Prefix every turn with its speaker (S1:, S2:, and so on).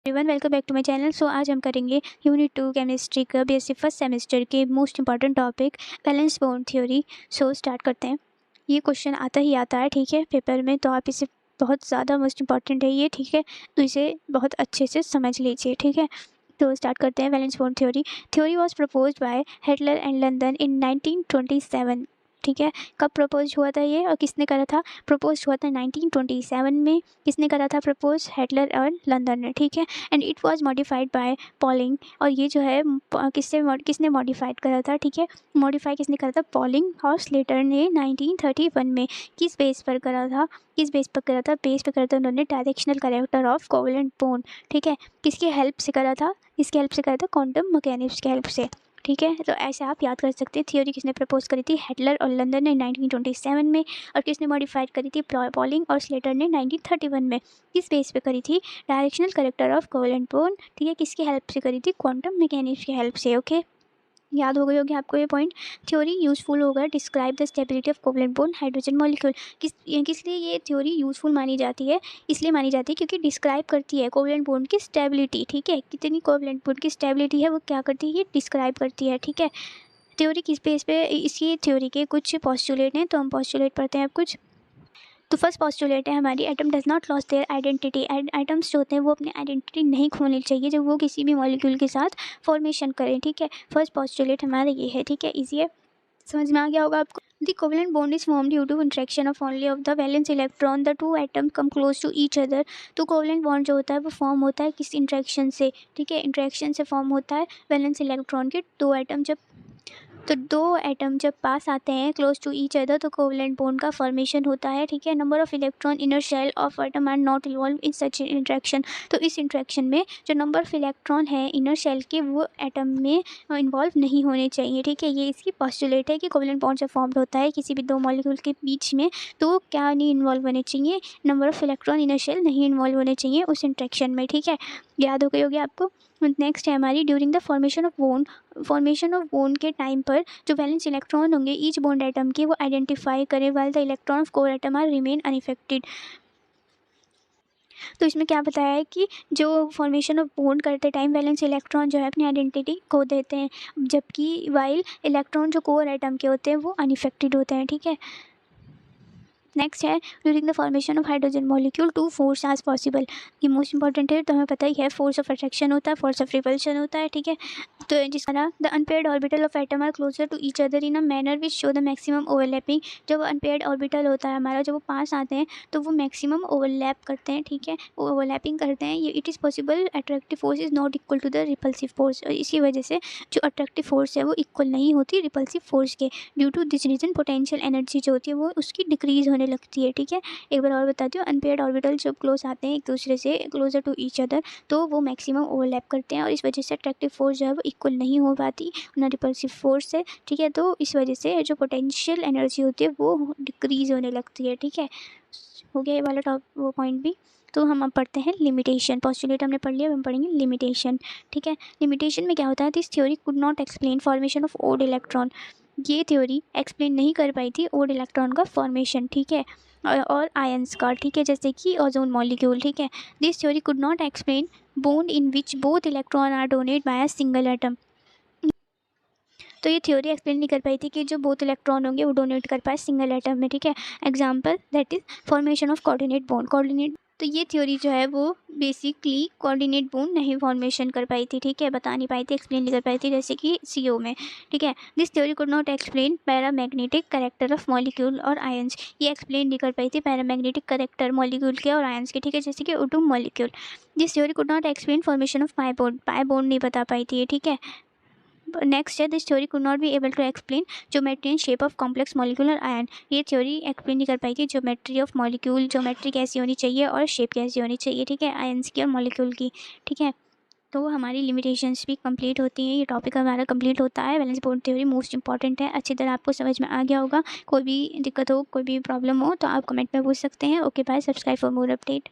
S1: Everyone welcome back to my channel. So आज हम करेंगे यूनिट 2 केमिस्ट्री का बीएससी फर्स्ट सेमेस्टर के most important topic valence bond theory. So start करते हैं। ये क्वेश्चन आता ही आता है, ठीक है, पेपर में, तो आप इसे बहुत ज़्यादा मोस्ट इंपॉर्टेंट है ये, ठीक है, तो इसे बहुत अच्छे से समझ लीजिए, ठीक है। तो स्टार्ट करते हैं। Valence bond theory was proposed by Heitler and London in 1927, ठीक है। कब प्रपोज हुआ था ये और किसने करा था? प्रपोज हुआ था 1927 में। किसने करा था प्रपोज? हेटलर और लंदन ने, ठीक है। And it was modified by polling, और ये जो है किसने मॉडिफाइड करा था, ठीक है। मॉडिफाई किसने करा था? पॉलिंग और स्लेटर ने 1931 में। किस बेस पर करा था? किस बेस पर करा था? बेस पर करा था उन्होंने directional character of covalent bond, ठीक है। किसकी हेल्प से करा था? किसकी हेल्प से करा था? क्वांटम मैकेनिक्स की हेल्प से, ठीक है। तो ऐसे आप याद कर सकते हैं। थ्योरी किसने प्रपोज करी थी? हेटलर और लंदन ने 1927 में। और किसने मॉडिफाइड करी थी? पॉलिंग और स्लेटर ने 1931 में। किस बेस पे करी थी? Directional character of covalent bond, ठीक है। किसकी हेल्प से करी थी? क्वांटम मैकेनिक्स की हेल्प से, ओके। याद हो गई होगी आपको ये पॉइंट। थ्योरी यूजफुल होगा describe the stability of covalent bond hydrogen molecule. किस लिए ये थ्योरी यूजफुल मानी जाती है? इसलिए मानी जाती है क्योंकि डिस्क्राइब करती है कोवेलेंट बॉन्ड की स्टेबिलिटी, ठीक है। कितनी कोवेलेंट बॉन्ड की स्टेबिलिटी है वो क्या करती है? ये डिस्क्राइब करती है, ठीक है। थ्योरी किस बेस पे? इसी थ्योरी के कुछ पॉस्टुलेट हैं, तो हम पॉस्टुलेट पढ़ते हैं अब कुछ। तो फर्स्ट पॉस्टुलेट है हमारी, atom does not loss their identity. Atoms जो होते हैं वो अपनी आइडेंटिटी नहीं खोनी चाहिए जब वो किसी भी मॉलिक्यूल के साथ फॉर्मेशन करें, ठीक है। फर्स्ट पॉस्टुलेट हमारा ये है, ठीक है। इजी है, समझ में आ गया होगा आपको। The covalent bond is formed due to interaction of only of the valence electron. The two atoms come close to each other. तो covalent bond जो होता है वो फॉर्म होता है किस इंट्रैक्शन से, ठीक है। इंट्रैक्शन से फॉर्म होता है वैलेंस इलेक्ट्रॉन के दो एटम जब पास आते हैं क्लोज टू ईच अदर तो कोवेलेंट बॉन्ड का फॉर्मेशन होता है, ठीक है। Number of electron inner shell of atom are not involve in such interaction. तो इस इंट्रैक्शन में जो नंबर ऑफ इलेक्ट्रॉन है इनर शेल के वो एटम में इन्वॉल्व नहीं होने चाहिए, ठीक है। ये इसकी पॉस्टुलेट है कि कोवेलेंट बॉन्ड जब फॉर्म होता है किसी भी दो मॉलिक्यूल के बीच में तो क्या नहीं इन्वॉल्व होने चाहिए? Number of electron inner shell नहीं इन्वॉल्व होने चाहिए उस इंट्रैक्शन में, ठीक है। याद हो गई होगी आपको। नेक्स्ट है हमारी, during the formation of bond के टाइम पर जो वैलेंस इलेक्ट्रॉन होंगे ईच बॉन्ड एटम के वो आइडेंटिफाई करें while the electron of core atom are remain unaffected. तो इसमें क्या बताया है कि जो फॉर्मेशन ऑफ बॉन्ड करते टाइम वैलेंस इलेक्ट्रॉन जो है अपनी आइडेंटिटी खो देते हैं, जबकि वाइल इलेक्ट्रॉन जो कोर एटम के होते हैं वो अनइफेक्टेड होते हैं, ठीक है। नेक्स्ट है, during the formation of hydrogen molecule to force as possible. ये मोस्ट इंपॉर्टेंट है, तो हमें पता ही है फोर्स ऑफ अट्रैक्शन होता है, फोर्स ऑफ रिपल्शन होता है, ठीक है। तो जिसका the unpaired orbital of atom are closer to each other in a manner which show the maximum overlapping. जब अनपेयर्ड ऑर्बिटल होता है हमारा, जब वो पास आते हैं तो वो मैक्सिमम ओवरलैप करते हैं, ठीक है, ओवरलैपिंग करते हैं। ये it is possible attractive force is not equal to the repulsive force. और इसी वजह से जो अट्रैक्टिव फोर्स है वो इक्वल नहीं होती रिपल्सिव फोर्स के। Due to this reason potential energy जो होती है वो उसकी डिक्रीज होने लगती है, ठीक है। एक बार और बताती हूँ, अनपेयर्ड ऑर्बिटल जब क्लोज आते हैं एक दूसरे से क्लोजर टू ईच अदर तो वो मैक्सिमम ओवरलैप करते हैं और इस वजह से अट्रैक्टिव फोर्स जो है वो इक्वल नहीं हो पाती ना रिपल्सिव फोर्स से, ठीक है। तो इस वजह से जो पोटेंशियल एनर्जी होती है वो डिक्रीज होने लगती है, ठीक है। हो गया ये वाला टॉप वो पॉइंट भी। तो हम अब पढ़ते हैं लिमिटेशन। पॉस्टुलेट हमने पढ़ लिया, अब हम पढ़ेंगे लिमिटेशन, ठीक है। लिमिटेशन में क्या होता है? This theory could not explain formation of odd electron. ये थ्योरी एक्सप्लेन नहीं कर पाई थी ओड इलेक्ट्रॉन का फॉर्मेशन, ठीक है, और आयंस का, ठीक है, जैसे कि ओजोन मॉलिक्यूल, ठीक है। This theory could not explain bond in which both electron are donate by a single atom. तो ये थ्योरी एक्सप्लेन नहीं कर पाई थी कि जो बोथ इलेक्ट्रॉन होंगे वो डोनेट कर पाए सिंगल एटम में, ठीक है। Example that is formation of coordinate bond. तो ये थ्योरी जो है वो बेसिकली कोऑर्डिनेट बॉन्ड नहीं फॉर्मेशन कर पाई थी, ठीक है, बता नहीं पाई थी, एक्सप्लेन नहीं कर पाई थी, जैसे कि CO में, ठीक है। This theory could not explain paramagnetic character of molecule और आयंस। ये एक्सप्लेन नहीं कर पाई थी पैरामैग्नेटिक करेक्टर मॉलिक्यूल के और आयंस के, ठीक है, जैसे कि O2 molecule. This theory could not explain formation of pi bond नहीं बता पाई थी ये, ठीक है। नेक्स्ट है, this theory could not be able to explain geometry and shape of complex molecular ion. ये थ्योरी एक्सप्लेन नहीं कर पाई कि ज्योमेट्री ऑफ मॉलिक्यूल, ज्योमेट्री कैसी होनी चाहिए और शेप कैसी होनी चाहिए, ठीक है, आयंस की और मॉलिक्यूल की, ठीक है। तो हमारी लिमिटेशंस भी कंप्लीट होती हैं। ये टॉपिक हमारा कंप्लीट होता है। Valence bond theory most important है, अच्छी तरह आपको समझ में आ गया होगा। कोई भी दिक्कत हो, कोई भी प्रॉब्लम हो तो आप कमेंट में पूछ सकते हैं। Okay bye, subscribe for more update.